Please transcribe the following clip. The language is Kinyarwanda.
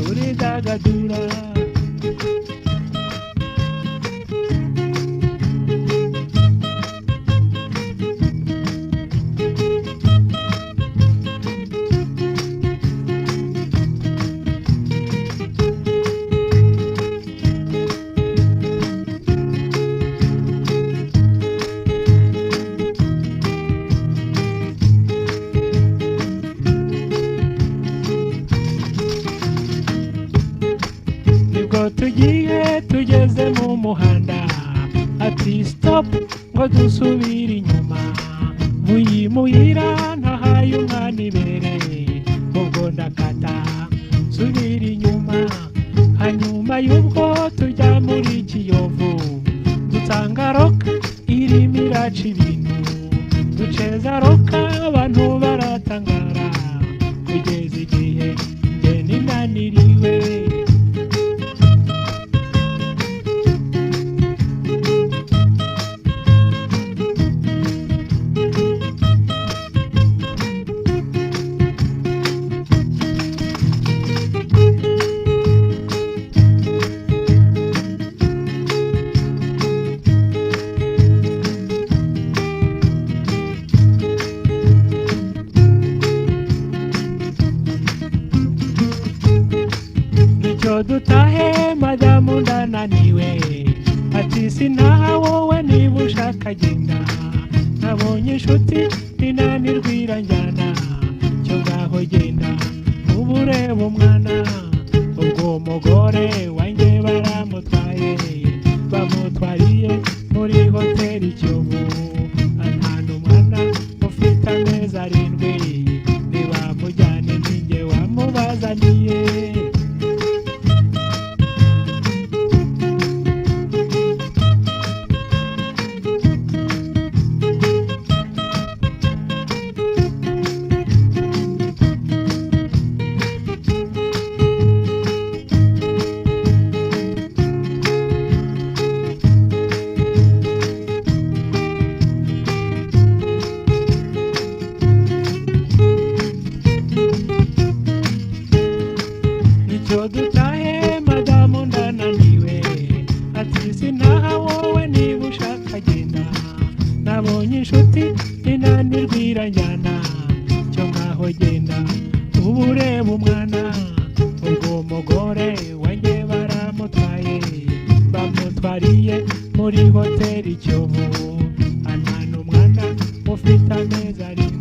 turidagadura. Tugiye tugeze mu muhanda ati stop ngo dusubire inyuma, muyimuhira ntahaye umwana ibere, ubwo ndakata subira inyuma. Hanyuma y'ubwo tujya muri Kiyovu, dusanga roka irimo iraca ibintu, duceza roka abantu baratangara, kugeza igihe njye ninaniriwe. Dutahe madamu ndananiwe, ati sinaha wowe niba ushaka genda, nabonye inshuti ninanirwa iranjyana, cyo ngaho genda ubu ureba umwana. Ubwo umugore wanjye baramutwaye, bamutwariye muri Hotel Kiyovu, antana umwana ufite amezi 7, ntibamujyane ninjye wamubazaniye. Dutahe madamu ndananiwe, ati sinaha wowe niba ushaka genda, nabonye inshuti ninanirwa iranjyana, cyo ngaho genda ubu ureba umwana. Ubwo umugore wanjye baramutwaye, bamutwariye muri Hotel Kiyovu, antana umwana ufite amezi 7.